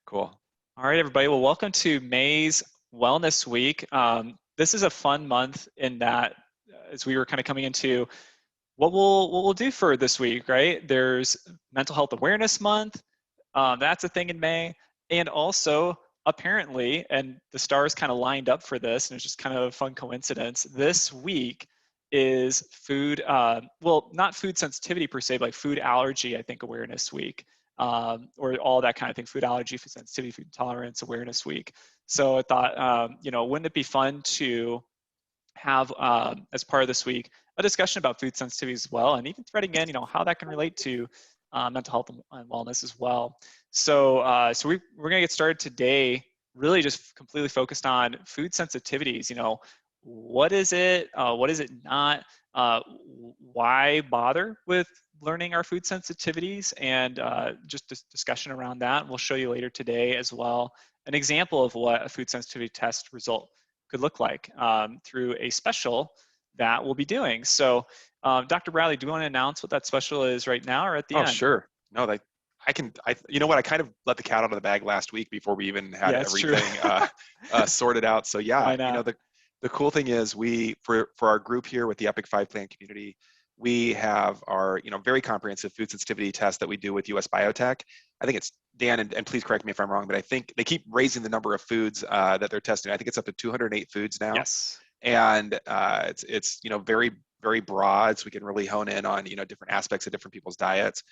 Cool. All right, everybody. Well, welcome to May's Wellness Week. This is a fun month in that as we were kind of coming into what we'll do for this week, right? There's Mental Health Awareness Month. That's a thing in May. And also, apparently, and the stars kind of lined up for this, and it's just kind of a fun coincidence. This week is food, well, not food sensitivity per se, but like food allergy, I think, awareness week. Or all that kind of thing, food allergy, food sensitivity, food intolerance awareness week. So I thought, wouldn't it be fun to have, as part of this week, a discussion about food sensitivity as well, and even threading in, how that can relate to mental health and wellness as well. So we're gonna get started today, really just completely focused on food sensitivities. What is it? What is it not? Why bother with learning our food sensitivities, and just discussion around that. We'll show you later today as well an example of what a food sensitivity test result could look like through a special that we'll be doing. So Dr. Bradley, do you want to announce what that special is right now or at the Oh, end? sure. No, you know what? I kind of let the cat out of the bag last week before we even had Yeah, it's true. everything sorted out. So yeah, Why not? the cool thing is for our group here with the Epic 5 Plan community, we have our, very comprehensive food sensitivity test that we do with US Biotech. I think it's Dan, and please correct me if I'm wrong, but I think they keep raising the number of foods that they're testing. I think it's up to 208 foods now. Yes. And it's very, very broad, so we can really hone in on different aspects of different people's diets.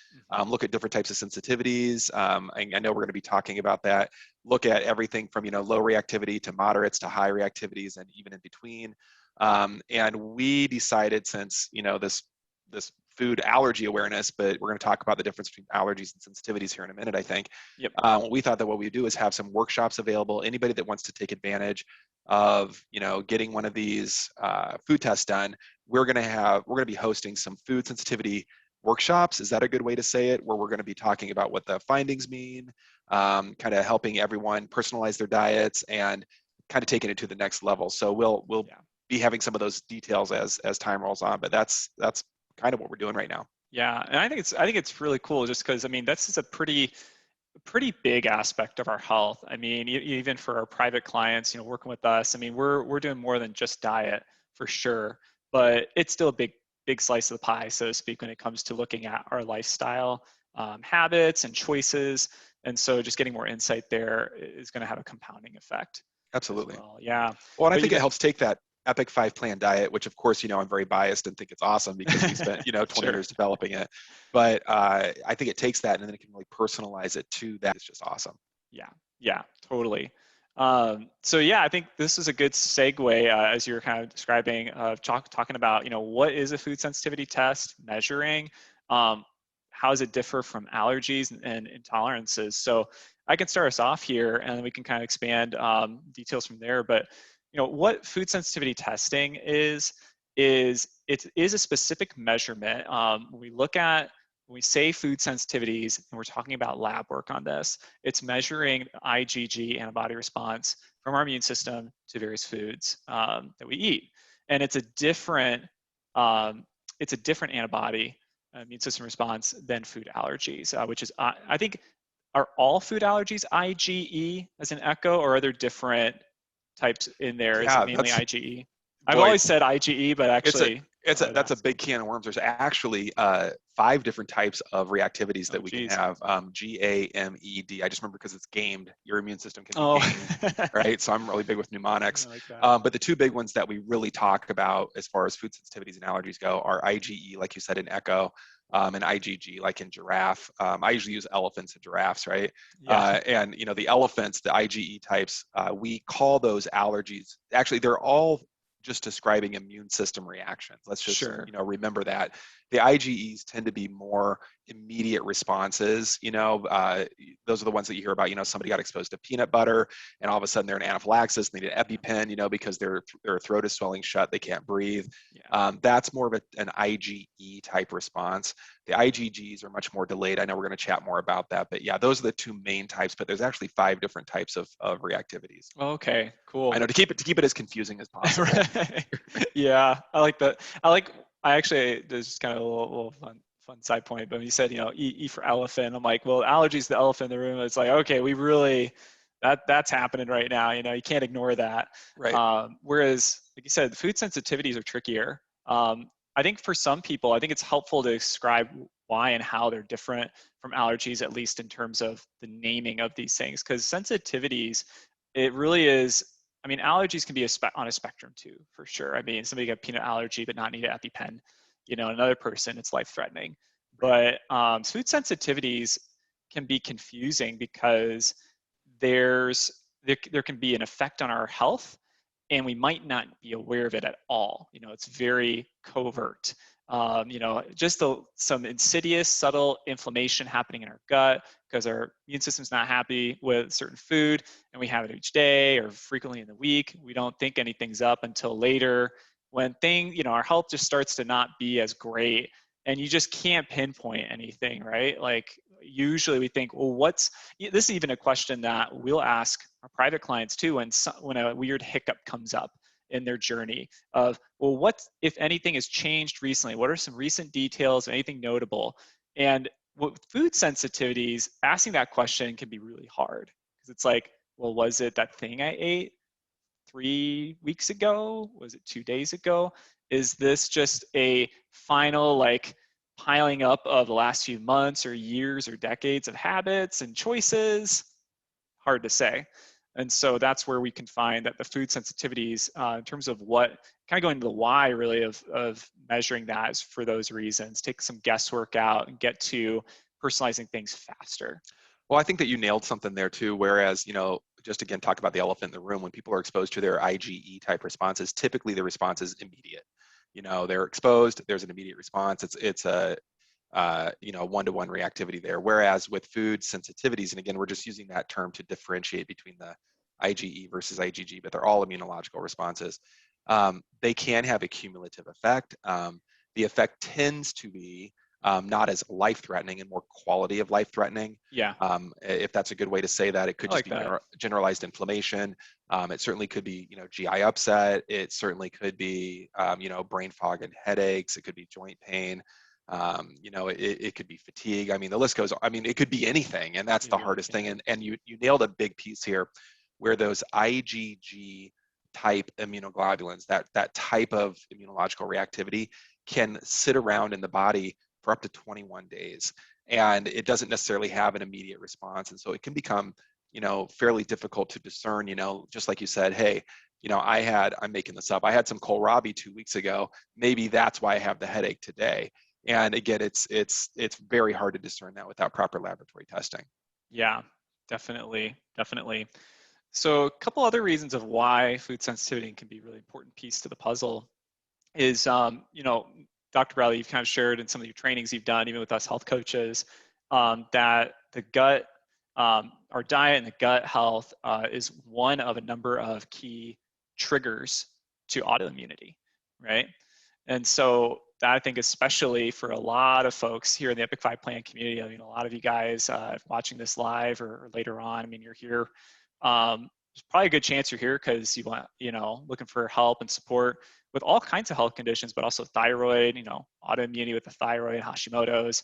Look at different types of sensitivities. I know we're going to be talking about that. Look at everything from low reactivity to moderates to high reactivities, and even in between. And we decided, since this food allergy awareness, but we're going to talk about the difference between allergies and sensitivities here in a minute, I think. Yep. We thought that what we do is have some workshops available. Anybody that wants to take advantage of getting one of these food tests done, we're going to be hosting some food sensitivity workshops. Is that a good way to say it? Where we're going to be talking about what the findings mean, kind of helping everyone personalize their diets and kind of taking it to the next level. So we'll be having some of those details as time rolls on, but that's kind of what we're doing right now. Yeah, and I think it's really cool, just because this is a pretty big aspect of our health. Even for our private clients, working with us, we're doing more than just diet for sure, but it's still a big slice of the pie, so to speak, when it comes to looking at our lifestyle habits and choices. And so just getting more insight there is going to have a compounding effect. Absolutely. Well. Yeah. Well, and I think it helps take that Epic 5 Plan diet, which of course, I'm very biased and think it's awesome because we spent, 20 Sure. years developing it. But I think it takes that and then it can really personalize it to that. It's just awesome. Yeah, totally. So yeah, I think this is a good segue as you're kind of describing, talking about, what is a food sensitivity test, measuring, how does it differ from allergies and intolerances? So I can start us off here and we can kind of expand details from there. But what food sensitivity testing is it is a specific measurement. When we say food sensitivities, and we're talking about lab work on this, it's measuring IgG antibody response from our immune system to various foods that we eat. And it's a different antibody immune system response than food allergies, which is, I think, are all food allergies IgE as an echo, or are there different types in there? Is it mainly IgE? I've always said IgE, but actually that's a big can of worms. There's actually 5 different types of reactivities that we can have. GAMED. I just remember because it's gamed. Your immune system can be gamed, right? So I'm really big with mnemonics. But the 2 big ones that we really talk about as far as food sensitivities and allergies go are IgE, like you said, in echo, and IgG, like in giraffe. I usually use elephants and giraffes, right? Yeah. And the elephants, the IgE types, we call those allergies. Actually, they're all just describing immune system reactions. Let's just remember that. The IgEs tend to be more immediate responses. Those are the ones that you hear about. Somebody got exposed to peanut butter and all of a sudden they're in anaphylaxis, they need an EpiPen, because their throat is swelling shut, they can't breathe. That's more of an IgE type response. The IgGs are much more delayed. I know we're going to chat more about that, but yeah, those are the 2 main types, but there's actually 5 different types of reactivities. Okay, cool. I know, to keep it as confusing as possible. Yeah, I like that. I actually, there's just kind of a little fun side point, but when you said, E for elephant, I'm like, well, allergies, the elephant in the room. It's like, okay, we really, that's happening right now. You can't ignore that. Right. Whereas, like you said, the food sensitivities are trickier. I think for some people, I think it's helpful to describe why and how they're different from allergies, at least in terms of the naming of these things. Because sensitivities, it really is, I mean, allergies can be on a spectrum too, for sure. I mean, somebody got peanut allergy but not need an EpiPen. Another person, it's life-threatening. Right. But food sensitivities can be confusing because there can be an effect on our health and we might not be aware of it at all. It's very covert. Just some insidious, subtle inflammation happening in our gut because our immune system's not happy with certain food and we have it each day or frequently in the week. We don't think anything's up until later when our health just starts to not be as great and you just can't pinpoint anything, right? Like usually we think, well, this is even a question that we'll ask our private clients too when a weird hiccup comes up in their journey of, well, what, if anything, has changed recently? What are some recent details, anything notable? And with food sensitivities, asking that question can be really hard because it's like, well, was it that thing I ate 3 weeks ago? Was it 2 days ago? Is this just a final piling up of the last few months or years or decades of habits and choices? Hard to say. And so that's where we can find that the food sensitivities, in terms of what, kind of going to the why really of measuring that is for those reasons, take some guesswork out and get to personalizing things faster. Well, I think that you nailed something there too. Whereas, just again, talk about the elephant in the room. When people are exposed to their IgE type responses, typically the response is immediate. They're exposed, there's an immediate response. It's a one-to-one reactivity there. Whereas with food sensitivities, and again, we're just using that term to differentiate between the IgE versus IgG, but they're all immunological responses. They can have a cumulative effect. The effect tends to be not as life-threatening and more quality of life-threatening. Yeah. If that's a good way to say that, it could just be generalized inflammation. It certainly could be, GI upset. It certainly could be, brain fog and headaches. It could be joint pain. It could be fatigue. I mean, the list goes. I mean, it could be anything, and that's the hardest thing. And you nailed a big piece here, where those IgG type immunoglobulins, that type of immunological reactivity, can sit around in the body for up to 21 days, and it doesn't necessarily have an immediate response, and so it can become, fairly difficult to discern. Just like you said, hey, I'm making this up. I had some kohlrabi 2 weeks ago. Maybe that's why I have the headache today. And again, it's very hard to discern that without proper laboratory testing. Yeah, definitely. So a couple other reasons of why food sensitivity can be a really important piece to the puzzle is, Dr. Bradley, you've kind of shared in some of your trainings you've done, even with us health coaches, that the gut, our diet and the gut health is one of a number of key triggers to autoimmunity, right? And so that, I think, especially for a lot of folks here in the Epic 5 Plan community, I mean, a lot of you guys watching this live or later on, I mean, you're here. There's probably a good chance you're here because you want, looking for help and support with all kinds of health conditions, but also thyroid, autoimmunity with the thyroid, Hashimoto's,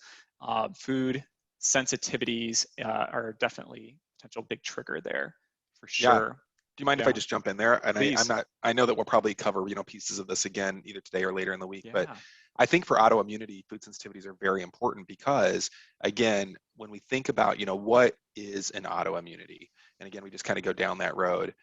food sensitivities are definitely a potential big trigger there for sure. Yeah. Do you mind if I just jump in there? And Please. I know that we'll probably cover, pieces of this again, either today or later in the week, but I think for autoimmunity, food sensitivities are very important because, again, when we think about, what is an autoimmunity, and again, we just kind of go down that road.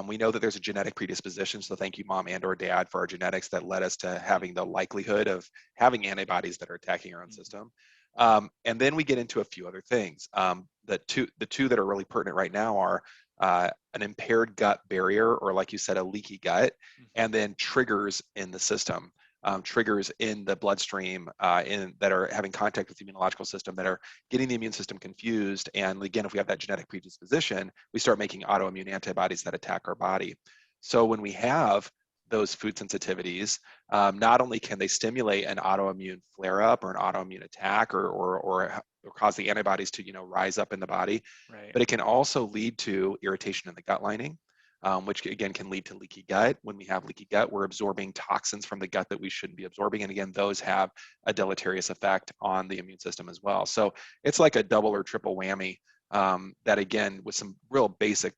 We know that there's a genetic predisposition, so thank you, mom and or dad, for our genetics that led us to having the likelihood of having antibodies that are attacking our own system. And then we get into a few other things. The two that are really pertinent right now are an impaired gut barrier, or like you said, a leaky gut, and then triggers in the system. Triggers in the bloodstream that are having contact with the immunological system that are getting the immune system confused. And again, if we have that genetic predisposition, we start making autoimmune antibodies that attack our body. So when we have those food sensitivities, not only can they stimulate an autoimmune flare-up or an autoimmune attack or cause the antibodies to rise up in the body, but it can also lead to irritation in the gut lining. which again can lead to leaky gut. When we have leaky gut, we're absorbing toxins from the gut that we shouldn't be absorbing. And again, those have a deleterious effect on the immune system as well. So it's like a double or triple whammy that again, with some real basic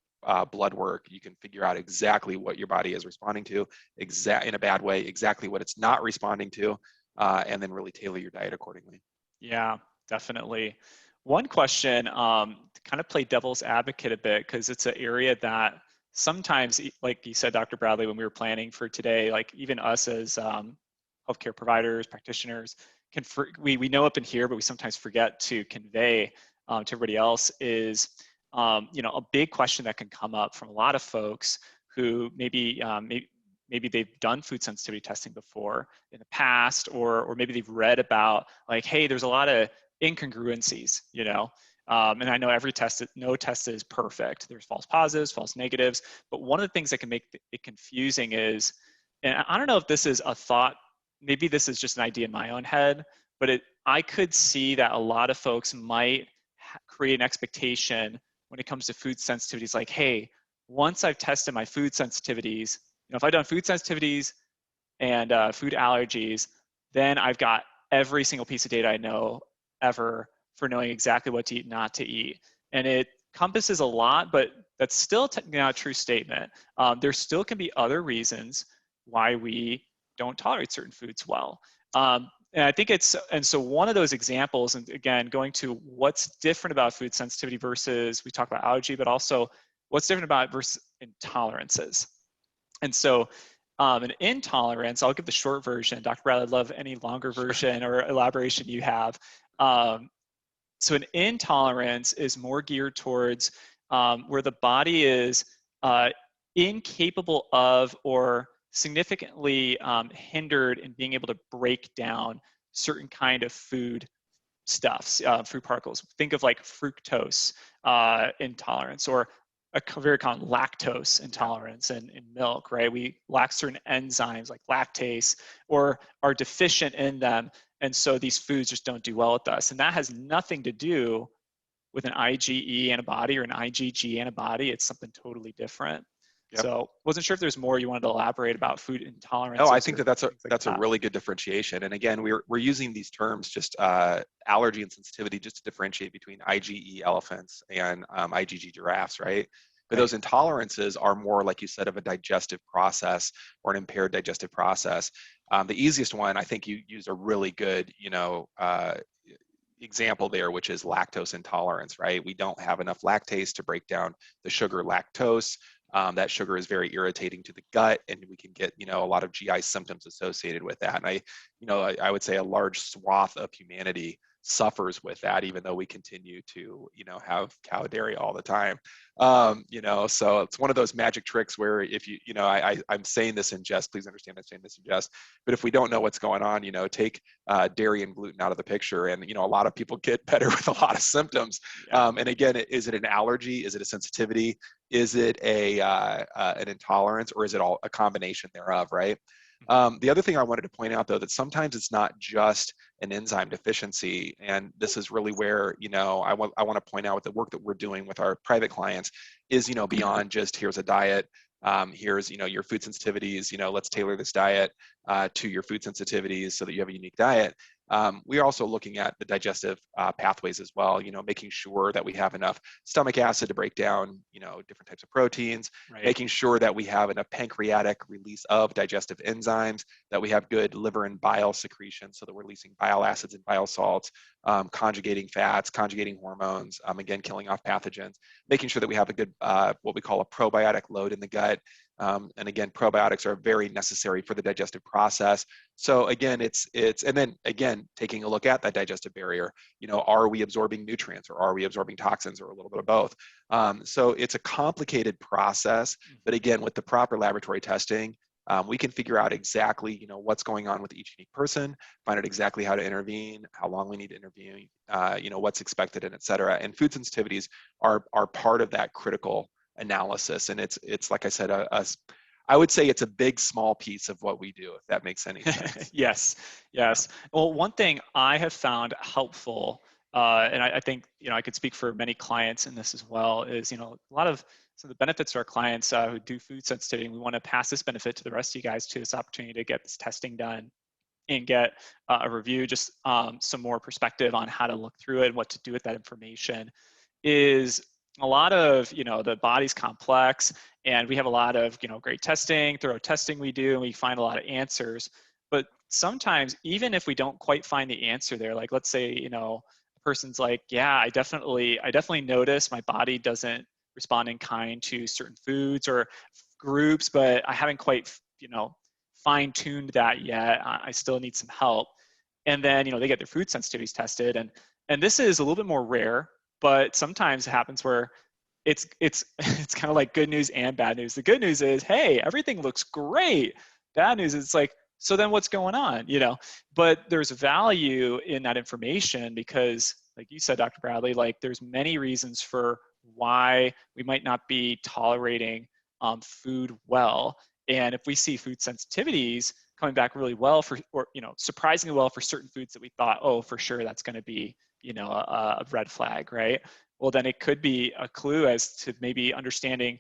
blood work, you can figure out exactly what your body is responding to, in a bad way, exactly what it's not responding to, and then really tailor your diet accordingly. Yeah, definitely. One question, to kind of play devil's advocate a bit, because it's an area that sometimes, like you said, Dr. Bradley, when we were planning for today, like even us as healthcare providers, practitioners, we know up in here, but we sometimes forget to convey to everybody else is, a big question that can come up from a lot of folks who maybe they've done food sensitivity testing before in the past, or maybe they've read about like, hey, there's a lot of incongruencies, and I know no test is perfect. There's false positives, false negatives, but one of the things that can make it confusing is, and I don't know if this is a thought, maybe this is just an idea in my own head, but I could see that a lot of folks might create an expectation when it comes to food sensitivities, like, hey, once I've tested my food sensitivities, if I've done food sensitivities and food allergies, then I've got every single piece of data I know ever for knowing exactly what to eat, not to eat. And it encompasses a lot, but that's still not a true statement. There still can be other reasons why we don't tolerate certain foods well. And I think so one of those examples, and again, going to what's different about food sensitivity versus, we talk about allergy, but also what's different about it versus intolerances. And so an intolerance, I'll give the short version. Dr. Bradley, I'd love any longer version or elaboration you have. So an intolerance is more geared towards where the body is incapable of or significantly hindered in being able to break down certain kind of food stuffs, food particles. Think of like fructose intolerance, or a very common lactose intolerance in milk, right? We lack certain enzymes like lactase or are deficient in them. And so these foods just don't do well with us. And that has nothing to do with an IgE antibody or an IgG antibody. It's something totally different. Yep. So wasn't sure if there's more you wanted to elaborate about food intolerance. No, I think that's a really good differentiation. And again, we're using these terms, just allergy and sensitivity, just to differentiate between IgE elephants and IgG giraffes, right? But those intolerances are more, like you said, of a digestive process or an impaired digestive process. The easiest one, I think you used a really good, example there, which is lactose intolerance, right? We don't have enough lactase to break down the sugar lactose. That sugar is very irritating to the gut, and we can get, a lot of GI symptoms associated with that. And I would say a large swath of humanity suffers with that, even though we continue to, have cow dairy all the time. So it's one of those magic tricks where if I'm saying this in jest, please understand I'm saying this in jest, but if we don't know what's going on, take dairy and gluten out of the picture, and, a lot of people get better with a lot of symptoms. Yeah. And again, is it an allergy? Is it a sensitivity? Is it an intolerance, or is it all a combination thereof, right? The other thing I wanted to point out, though, that sometimes it's not just an enzyme deficiency, and this is really where, I want to point out with the work that we're doing with our private clients is, beyond just here's a diet, here's, your food sensitivities, let's tailor this diet to your food sensitivities so that you have a unique diet. We are also looking at the digestive pathways as well, making sure that we have enough stomach acid to break down, different types of proteins, right. Making sure that we have enough pancreatic release of digestive enzymes, that we have good liver and bile secretion so that we're releasing bile acids and bile salts, conjugating fats, conjugating hormones, again, killing off pathogens, making sure that we have a good, what we call a probiotic load in the gut. And again, probiotics are very necessary for the digestive process. So again, and then again, taking a look at that digestive barrier, are we absorbing nutrients, or are we absorbing toxins, or a little bit of both? So it's a complicated process, but again, with the proper laboratory testing, we can figure out exactly, what's going on with each unique person, find out exactly how to intervene, how long we need to intervene, what's expected, and et cetera. And food sensitivities are part of that critical analysis. And it's like I said, I would say it's a big, small piece of what we do, if that makes any sense. Yes. Well, one thing I have found helpful and I think, I could speak for many clients in this as well, is, a lot of some of the benefits to our clients who do food sensitivity. We want to pass this benefit to the rest of you guys, to this opportunity to get this testing done and get a review, just some more perspective on how to look through it and what to do with that information. Is a lot of, the body's complex, and we have a lot of, great testing, thorough testing we do, and we find a lot of answers. But sometimes, even if we don't quite find the answer there, like let's say, a person's like, yeah, I definitely notice my body doesn't respond in kind to certain foods or groups, but I haven't quite, fine-tuned that yet. I still need some help. And then, they get their food sensitivities tested, and this is a little bit more rare, but sometimes it happens where it's it's kind of like good news and bad news. The good news is, hey, everything looks great. Bad news is, it's like, so then what's going on? But there's value in that information because, like you said, Dr. Bradley, like there's many reasons for why we might not be tolerating food well. And if we see food sensitivities coming back really well or surprisingly well for certain foods that we thought, oh, for sure that's going to be, a red flag, right? Well, then it could be a clue as to maybe understanding,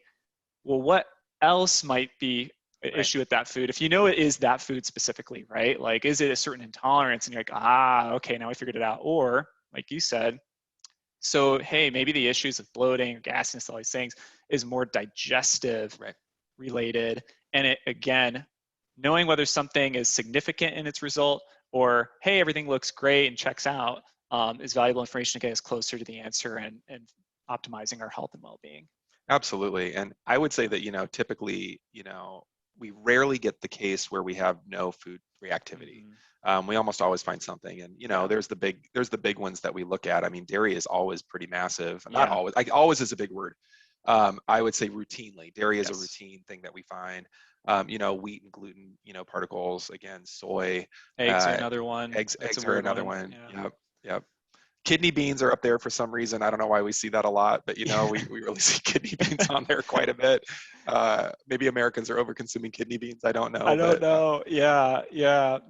well, what else might be an issue with that food? If it is that food specifically, right? Like, is it a certain intolerance? And you're like, okay, now I figured it out. Or, like you said, so, hey, maybe the issues of bloating, gasiness, all these things is more digestive related. And it, again, knowing whether something is significant in its result or, hey, everything looks great and checks out, is valuable information to get us closer to the answer and optimizing our health and well-being. Absolutely. And I would say that, typically, we rarely get the case where we have no food reactivity. We almost always find something, and there's the big ones that we look at. I mean, dairy is always pretty massive. Not always. Always is a big word. I would say routinely, dairy is a routine thing that we find. Wheat and gluten, particles. Again, soy. Eggs are another one. Eggs are another one. Yep. Kidney beans are up there for some reason. I don't know why we see that a lot, but we really see kidney beans on there quite a bit. Maybe Americans are over consuming kidney beans. I don't know. I don't know. Yeah.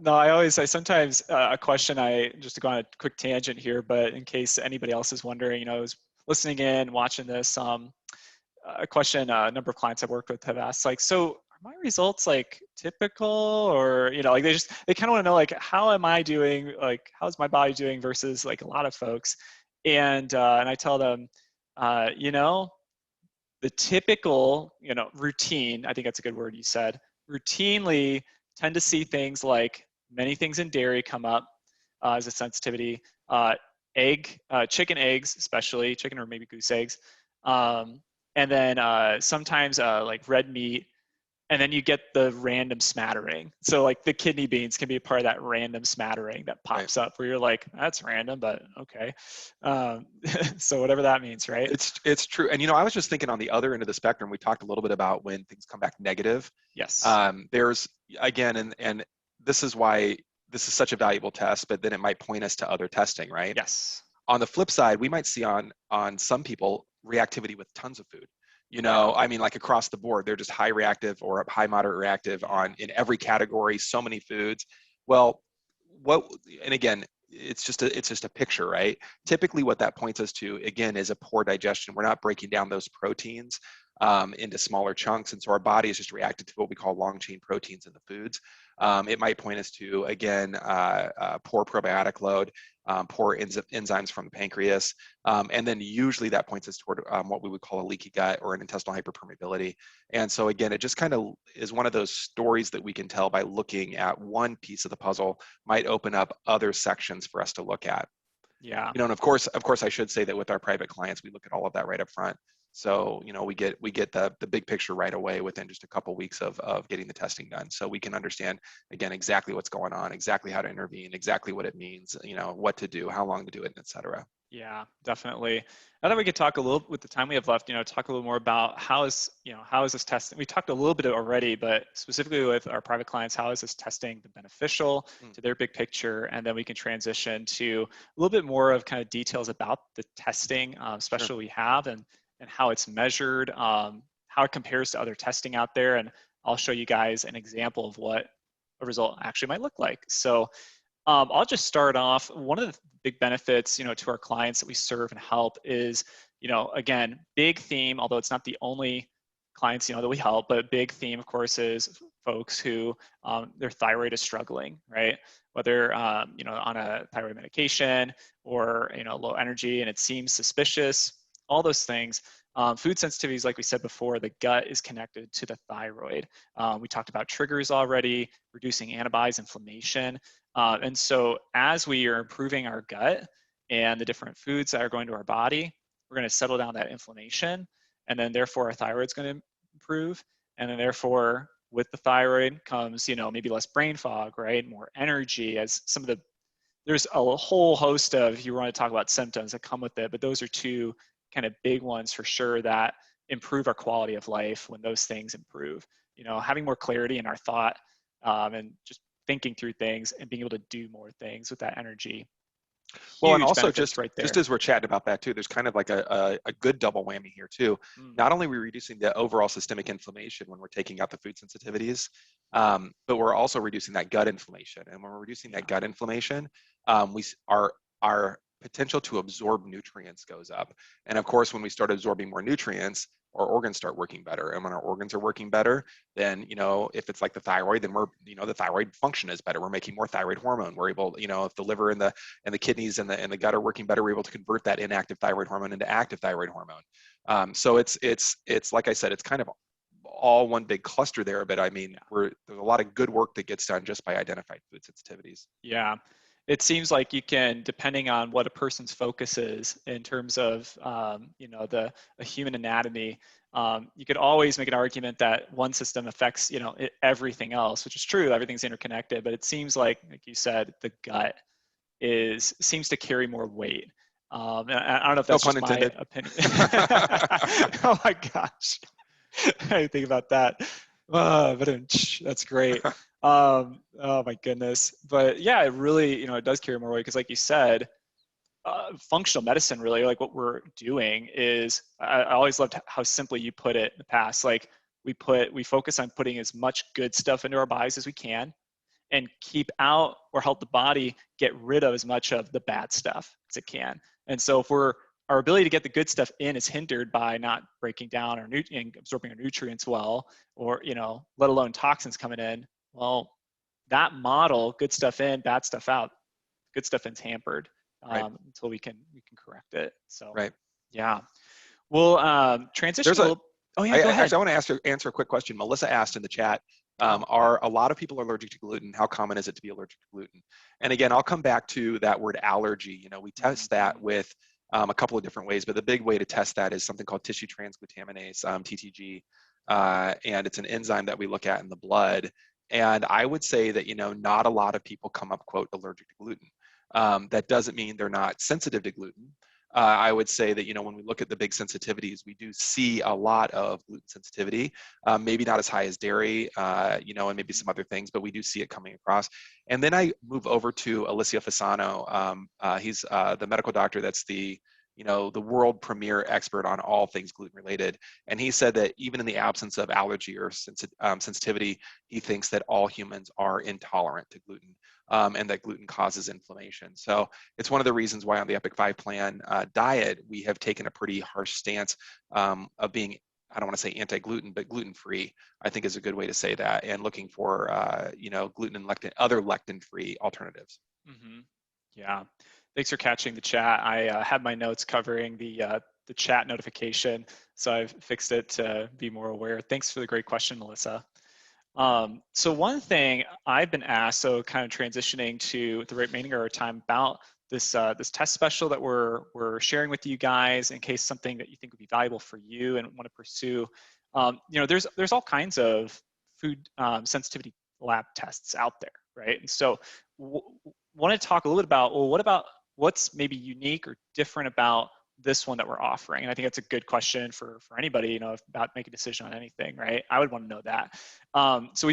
No, I sometimes a question, just to go on a quick tangent here, but in case anybody else is wondering, I was listening in, watching this, a question a number of clients I've worked with have asked, like, so are my results like typical, or like they kind of want to know, like, how am I doing, like how's my body doing versus like a lot of folks, and I tell them, the typical, routine, I think that's a good word you said, routinely tend to see things like many things in dairy come up as a sensitivity, chicken eggs, especially chicken or maybe goose eggs, and then sometimes like red meat, and then you get the random smattering. So like the kidney beans can be a part of that random smattering that pops up where you're like, that's random, but okay. So whatever that means, right? It's true. And I was just thinking on the other end of the spectrum, we talked a little bit about when things come back negative. Yes. There's, again, and this is why this is such a valuable test, but then it might point us to other testing, right? Yes. On the flip side, we might see on some people reactivity with tons of food. I mean, like across the board, they're just high reactive or high moderate reactive in every category, so many foods. Well, and again, it's just a picture, right? Typically what that points us to, again, is a poor digestion. We're not breaking down those proteins into smaller chunks. And so our body is just reacted to what we call long chain proteins in the foods. It might point us to, again, poor probiotic load, poor enzymes from the pancreas. And then usually that points us toward what we would call a leaky gut or an intestinal hyperpermeability. And so again, it just kind of is one of those stories that we can tell by looking at one piece of the puzzle, might open up other sections for us to look at. Yeah. And of course, I should say that with our private clients, we look at all of that right up front. So, we get the big picture right away within just a couple weeks of getting the testing done. So we can understand, again, exactly what's going on, exactly how to intervene, exactly what it means, what to do, how long to do it, et cetera. Yeah, definitely. Now that we could talk a little, with the time we have left, talk a little more about how is this testing? We talked a little bit already, but specifically with our private clients, how is this testing been beneficial to their big picture? And then we can transition to a little bit more of kind of details about the testing, especially we have, and how it's measured, how it compares to other testing out there. And I'll show you guys an example of what a result actually might look like. So I'll just start off. One of the big benefits, to our clients that we serve and help is, again, big theme, although it's not the only clients, that we help, but a big theme, of course, is folks who their thyroid is struggling, right? Whether, on a thyroid medication or, low energy and it seems suspicious, all those things. Food sensitivities, like we said before, the gut is connected to the thyroid. We talked about triggers already, reducing antibodies, inflammation. And so as we are improving our gut and the different foods that are going to our body, we're going to settle down that inflammation. And then therefore our thyroid's going to improve. And then therefore with the thyroid comes, maybe less brain fog, right? More energy as some of the, there's a whole host of, if you want to talk about symptoms that come with it, but those are two kind of big ones for sure that improve our quality of life when those things improve. Having more clarity in our thought and just thinking through things and being able to do more things with that energy. Well, and Huge also benefits right there. just as we're chatting about that too, there's kind of like a good double whammy here too. Not only are we reducing the overall systemic inflammation when we're taking out the food sensitivities, but we're also reducing that gut inflammation. And when we're reducing that gut inflammation, our potential to absorb nutrients goes up. And of course, when we start absorbing more nutrients, our organs start working better. And when our organs are working better, then, if it's like the thyroid, then the thyroid function is better. We're making more thyroid hormone. We're able, if the liver and the kidneys and the gut are working better, we're able to convert that inactive thyroid hormone into active thyroid hormone. So it's like I said, it's kind of all one big cluster there. But I mean, there's a lot of good work that gets done just by identifying food sensitivities. Yeah. It seems like you can, depending on what a person's focus is in terms of, the human anatomy, you could always make an argument that one system affects, everything else, which is true. Everything's interconnected, but it seems like you said, the gut seems to carry more weight. And I don't know if that's No just pun intended. my opinion. Oh my gosh. I think about that. That's great. Oh my goodness. But yeah, it really, it does carry more weight because like you said, functional medicine really, like what we're doing is, I always loved how simply you put it in the past. Like we focus on putting as much good stuff into our bodies as we can and keep out or help the body get rid of as much of the bad stuff as it can. And so if our ability to get the good stuff in is hindered by not breaking down and absorbing our nutrients well, or, let alone toxins coming in, well, that model, good stuff in, bad stuff out, good stuff in's hampered until we can correct it. So, right. Yeah. We'll transition a little. Oh yeah, go ahead. Actually, I want to answer a quick question. Melissa asked in the chat, are a lot of people allergic to gluten? How common is it to be allergic to gluten? And again, I'll come back to that word allergy. We test that with a couple of different ways, but the big way to test that is something called tissue transglutaminase, TTG, and it's an enzyme that we look at in the blood. And I would say that, not a lot of people come up, quote, allergic to gluten. That doesn't mean they're not sensitive to gluten. I would say that, when we look at the big sensitivities, we do see a lot of gluten sensitivity, maybe not as high as dairy, and maybe some other things, but we do see it coming across. And then I move over to Alessio Fasano. He's the medical doctor that's the world premier expert on all things gluten related. And he said that even in the absence of allergy or sensitivity, he thinks that all humans are intolerant to gluten. And that gluten causes inflammation. So it's one of the reasons why on the Epic 5 plan diet, we have taken a pretty harsh stance of being, I don't want to say anti-gluten, but gluten-free, I think is a good way to say that, and looking for, gluten and lectin, other lectin-free alternatives. Mm-hmm. Yeah. Thanks for catching the chat. I had my notes covering the chat notification, so I've fixed it to be more aware. Thanks for the great question, Melissa. So one thing I've been asked, so kind of transitioning to the remaining of our time, about this this test special that we're sharing with you guys in case something that you think would be valuable for you and want to pursue. There's all kinds of food sensitivity lab tests out there, right? And so want to talk a little bit about, well, what's maybe unique or different about this one that we're offering? And I think that's a good question for anybody, about making a decision on anything, right? I would want to know that. So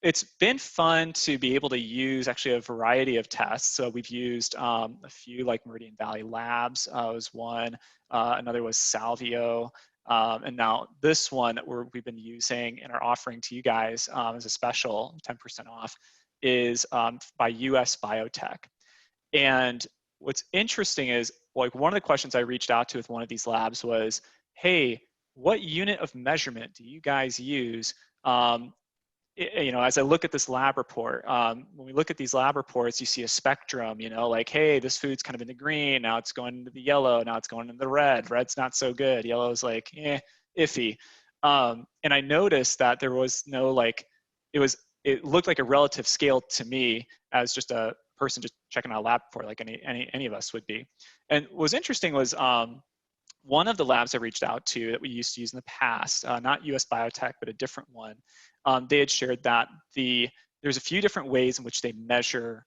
it's been fun to be able to use actually a variety of tests. So we've used a few, like Meridian Valley Labs was one, another was Salvio, and now this one that we've been using and are offering to you guys as a special 10% off is by US Biotech. And what's interesting is, like, one of the questions I reached out to with one of these labs was, hey, what unit of measurement do you guys use? As I look at this lab report, when we look at these lab reports, you see a spectrum, like, hey, this food's kind of in the green, now it's going into the yellow, now it's going into the red. Red's not so good. Yellow's like, iffy. And I noticed that there was no, like, it looked like a relative scale to me as just a person just checking out a lab report like any of us would be. And what was interesting was one of the labs I reached out to that we used to use in the past, not US Biotech, but a different one, they had shared that there's a few different ways in which they measure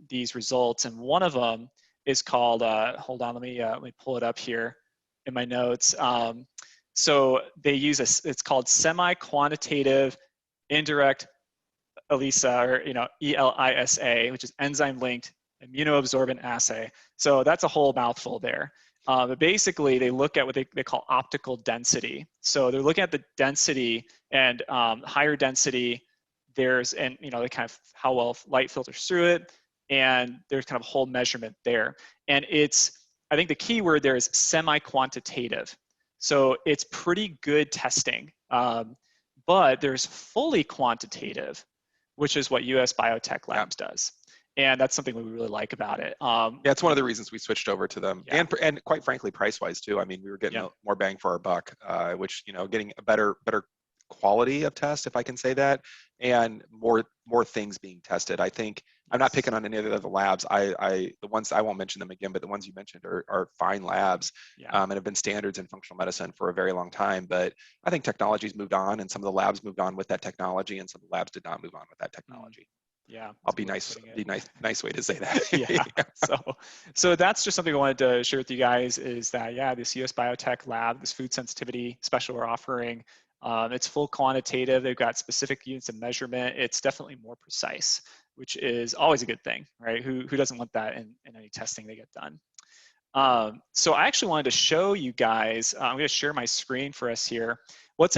these results. And one of them is called, hold on, let me pull it up here in my notes. So they use it's called semi-quantitative indirect ELISA, or ELISA, which is enzyme-linked immunoabsorbent assay. So that's a whole mouthful there. But basically, they look at what they call optical density. So they're looking at the density, and higher density, they kind of how well light filters through it, and there's kind of a whole measurement there. And I think the key word there is semi-quantitative. So it's pretty good testing, but there's fully quantitative, which is what US Biotech Labs does. And that's something we really like about it. Yeah, it's one of the reasons we switched over to them, and quite frankly, price-wise too. I mean, we were getting more bang for our buck, which getting a better quality of test, if I can say that, and more things being tested. I think I'm not picking on any of the other labs. The ones, I won't mention them again, but the ones you mentioned are fine labs, and have been standards in functional medicine for a very long time. But I think technology's moved on, and some of the labs moved on with that technology, and some of the labs did not move on with that technology. Yeah, I'll be nice. Nice way to say that. Yeah. So that's just something I wanted to share with you guys, is that this US Biotech lab, this food sensitivity special we're offering, it's full quantitative. They've got specific units of measurement. It's definitely more precise, which is always a good thing, right? Who doesn't want that in any testing they get done? So I actually wanted to show you guys, I'm going to share my screen for us here. What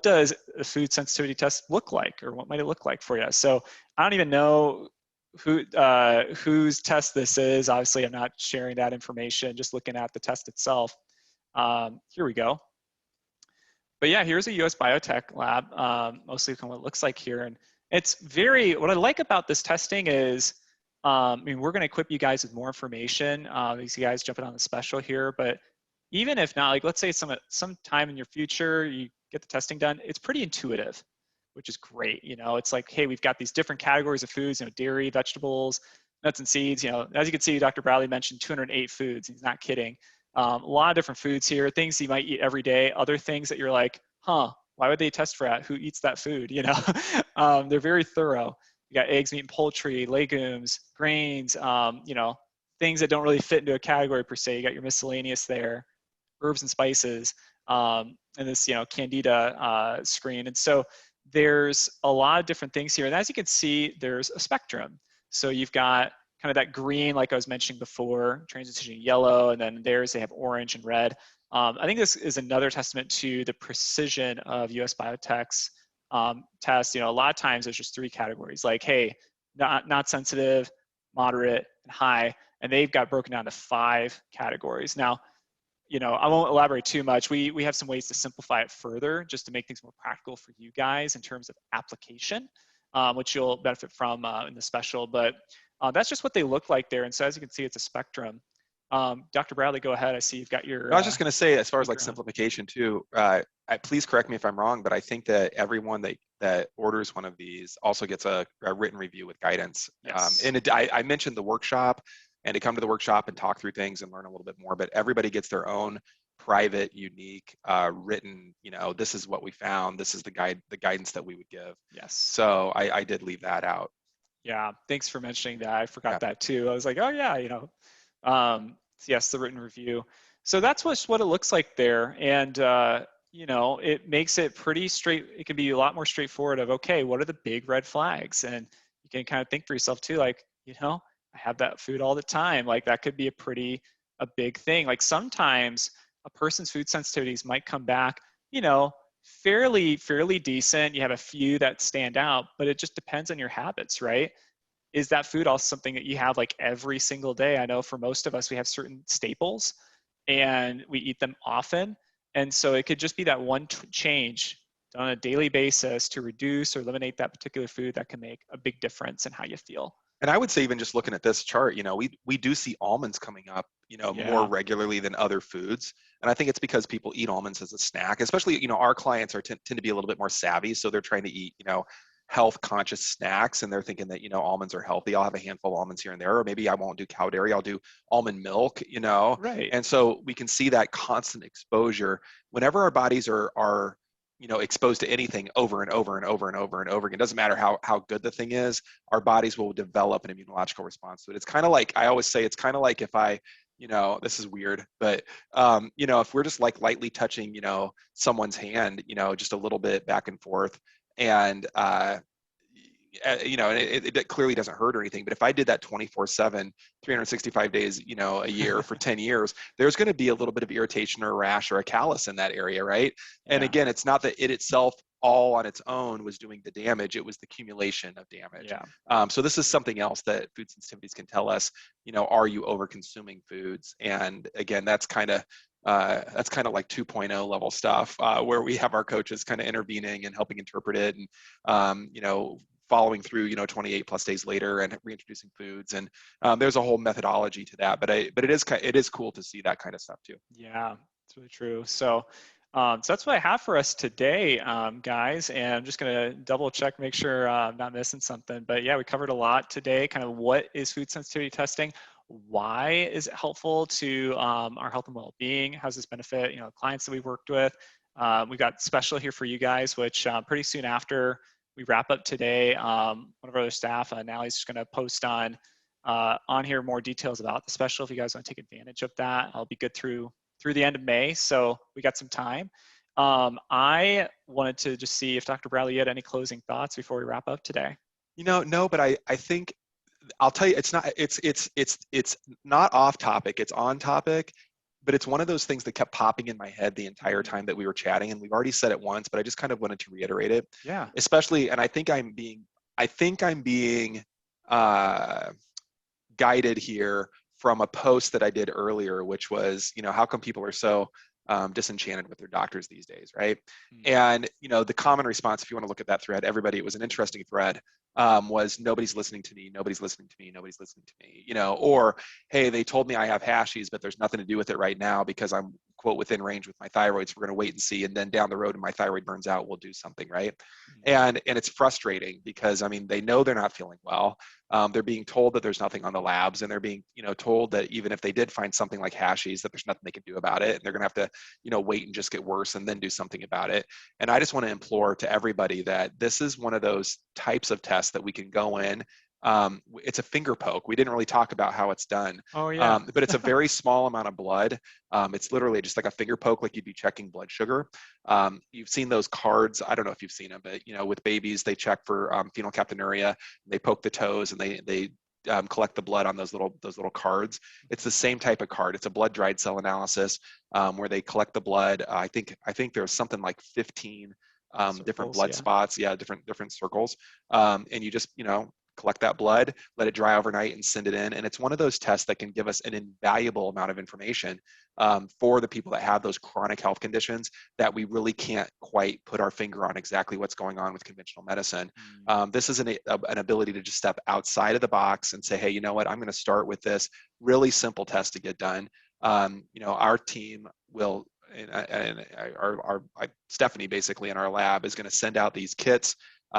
does a food sensitivity test look like, or what might it look like for you? So I don't even know whose test this is. Obviously, I'm not sharing that information, just looking at the test itself. Here we go. But yeah, here's a US Biotech lab, mostly what it looks like here. And it's what I like about this testing is, we're going to equip you guys with more information. These guys jumping on the special here, but even if not, like, let's say some time in your future, you get the testing done, it's pretty intuitive, which is great. It's like, hey, we've got these different categories of foods, dairy, vegetables, nuts and seeds. As you can see, Dr. Bradley mentioned 208 foods. He's not kidding. A lot of different foods here, things you might eat every day, other things that you're like, why would they test for that? Who eats that food? They're very thorough. You got eggs, meat, and poultry, legumes, grains, things that don't really fit into a category per se. You got your miscellaneous there, herbs and spices, and this, Candida screen. And so there's a lot of different things here. And as you can see, there's a spectrum. So you've got kind of that green, like I was mentioning before, transitioning yellow, and then they have orange and red. I think this is another testament to the precision of US Biotech's test. A lot of times there's just 3 categories, like, hey, not sensitive, moderate, and high, and they've got broken down to 5 categories. Now, I won't elaborate too much. We have some ways to simplify it further, just to make things more practical for you guys in terms of application, which you'll benefit from in the special. But that's just what they look like there. And so as you can see, it's a spectrum. Dr. Bradley, go ahead. I see you've got your. I was just going to say, as far as like simplification too, please correct me if I'm wrong, but I think that everyone that orders one of these also gets a written review with guidance. Yes. And I mentioned the workshop, and to come to the workshop and talk through things and learn a little bit more, but everybody gets their own private, unique, written, this is what we found, this is the guidance that we would give. Yes. So I did leave that out. Yeah, thanks for mentioning that. I forgot that too. I was like, oh yeah, yes, the written review. So that's what it looks like there. And, it makes it pretty straight. It can be a lot more straightforward of, okay, what are the big red flags? And you can kind of think for yourself too, like, I have that food all the time. Like, that could be a big thing. Like, sometimes a person's food sensitivities might come back, fairly decent. You have a few that stand out, but it just depends on your habits, right? Is that food also something that you have like every single day? I know for most of us, we have certain staples and we eat them often. And so it could just be that one change on a daily basis to reduce or eliminate that particular food that can make a big difference in how you feel. And I would say even just looking at this chart, we do see almonds coming up, more Yeah. regularly than other foods. And I think it's because people eat almonds as a snack, especially, our clients tend to be a little bit more savvy. So they're trying to eat, health conscious snacks, and they're thinking that, almonds are healthy. I'll have a handful of almonds here and there, or maybe I won't do cow dairy. I'll do almond milk, Right. and so we can see that constant exposure whenever our bodies are exposed to anything over and over and over and over and over again. It doesn't matter how good the thing is, our bodies will develop an immunological response to it. It's kind of like, I always say, it's kind of like if I, this is weird, but if we're just like lightly touching, someone's hand, just a little bit back and forth, and and it clearly doesn't hurt or anything. But if I did that 24/7, 365 days, a year for 10 years, there's going to be a little bit of irritation or a rash or a callus in that area, right? And Yeah. again, it's not that it itself all on its own was doing the damage. It was the accumulation of damage. Yeah. So this is something else that food sensitivities can tell us, are you over consuming foods? And again, that's kind of like 2.0 level stuff, where we have our coaches kind of intervening and helping interpret it, and following through 28 plus days later and reintroducing foods, and there's a whole methodology to that, but it is cool to see that kind of stuff too. Yeah, it's really true. So that's what I have for us today, guys. And I'm just going to double check, make sure I'm not missing something. But yeah, we covered a lot today. Kind of what is food sensitivity testing? Why is it helpful to our health and well-being? How does this benefit clients that we've worked with? We've got special here for you guys, which pretty soon after we wrap up today, one of our other staff, Nally's just going to post on here more details about the special if you guys want to take advantage of that. I'll be good through the end of May, so we got some time. I wanted to just see if Dr. Bradley, you had any closing thoughts before we wrap up today. No, but I think I'll tell you, it's not off topic, it's on topic, but it's one of those things that kept popping in my head the entire time that we were chatting, and we've already said it once, but I just kind of wanted to reiterate it. Yeah. Especially, and I think I'm being guided here from a post that I did earlier, which was, how come people are so disenchanted with their doctors these days, right? And the common response, if you want to look at that thread, everybody, it was an interesting thread, was nobody's listening to me, nobody's listening to me, nobody's listening to me, or hey, they told me I have Hashis, but there's nothing to do with it right now because I'm quote within range with my thyroid, so we're going to wait and see, and then down the road when my thyroid burns out, we'll do something, right? And it's frustrating because they know they're not feeling well. They're being told that there's nothing on the labs, and they're being told that even if they did find something like Hashis, that there's nothing they can do about it, and they're going to have to wait and just get worse and then do something about it. And I just want to implore to everybody that this is one of those types of tests that we can go in. It's a finger poke. We didn't really talk about how it's done. Oh yeah. But it's a very small amount of blood. It's literally just like a finger poke, like you'd be checking blood sugar. You've seen those cards. I don't know if you've seen them, but with babies, they check for phenylketonuria. They poke the toes and they collect the blood on those little cards. It's the same type of card. It's a blood dried cell analysis, where they collect the blood. I think there's something like 15 different blood spots. Yeah, different circles. And you just collect that blood, let it dry overnight, and send it in. And it's one of those tests that can give us an invaluable amount of information for the people that have those chronic health conditions that we really can't quite put our finger on exactly what's going on with conventional medicine. This is an ability to just step outside of the box and say, hey, you know what? I'm going to start with this really simple test to get done. Our team will, and Stephanie basically in our lab is going to send out these kits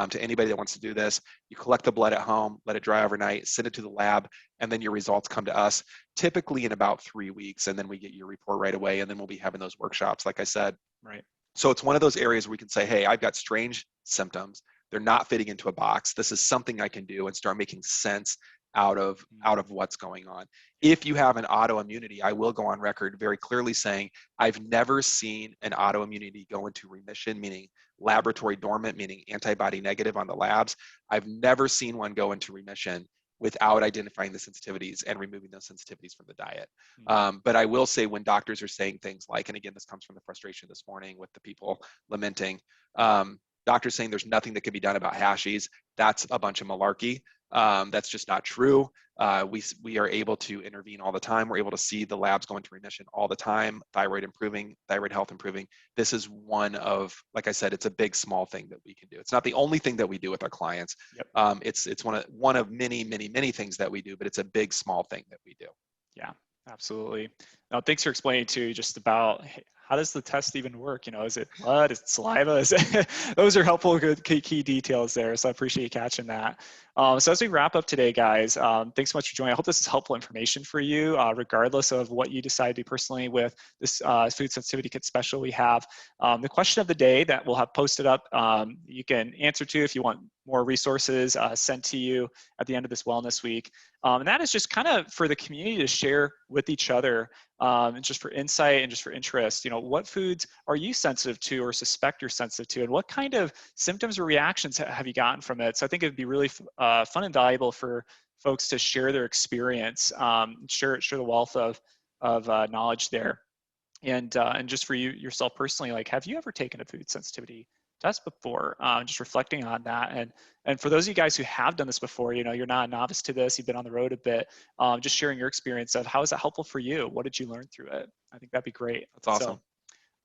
to anybody that wants to do this. You collect the blood at home, let it dry overnight, send it to the lab, and then your results come to us typically in about 3 weeks, and then we get your report right away, and then we'll be having those workshops, like I said. Right. So it's one of those areas where we can say, hey, I've got strange symptoms. They're not fitting into a box. This is something I can do and start making sense out of what's going on. If you have an autoimmunity, I will go on record very clearly saying I've never seen an autoimmunity go into remission, meaning laboratory dormant, meaning antibody negative on the labs. I've never seen one go into remission without identifying the sensitivities and removing those sensitivities from the diet. But I will say when doctors are saying things like, and again, this comes from the frustration this morning with the people lamenting, doctors saying there's nothing that can be done about hashies, that's a bunch of malarkey. That's just not true. We are able to intervene all the time. We're able to see the labs go into remission all the time, thyroid improving, thyroid health improving. This is one of, like I said, it's a big, small thing that we can do. It's not the only thing that we do with our clients. Yep. It's one of many, many, many things that we do, but it's a big, small thing that we do. Yeah, absolutely. Now, thanks for explaining too, just about how does the test even work? Is it blood? Is it saliva? Those are helpful, good key details there. So I appreciate you catching that. So as we wrap up today, guys, thanks so much for joining. I hope this is helpful information for you, regardless of what you decide to do personally with this food sensitivity kit special we have. The question of the day that we'll have posted up, you can answer to if you want more resources sent to you at the end of this Wellness Week. And that is just kind of for the community to share with each other, and just for insight and just for interest. What foods are you sensitive to or suspect you're sensitive to, and what kind of symptoms or reactions have you gotten from it? So I think it'd be really fun and valuable for folks to share their experience, share the wealth of knowledge there. And just for you yourself personally, like, have you ever taken a food sensitivity test before? Just reflecting on that, and for those of you guys who have done this before, you're not a novice to this, you've been on the road a bit, just sharing your experience of how is that helpful for you? What did you learn through it? I think that'd be great. That's awesome. So,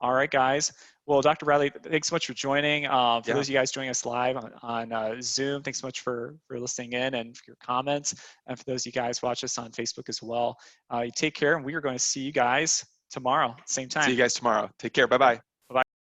all right, guys. Well, Dr. Bradley, thanks so much for joining. For those of you guys joining us live on Zoom, thanks so much for listening in and for your comments. And for those of you guys watch us on Facebook as well, you take care, and we are going to see you guys tomorrow, same time. See you guys tomorrow. Take care. Bye-bye.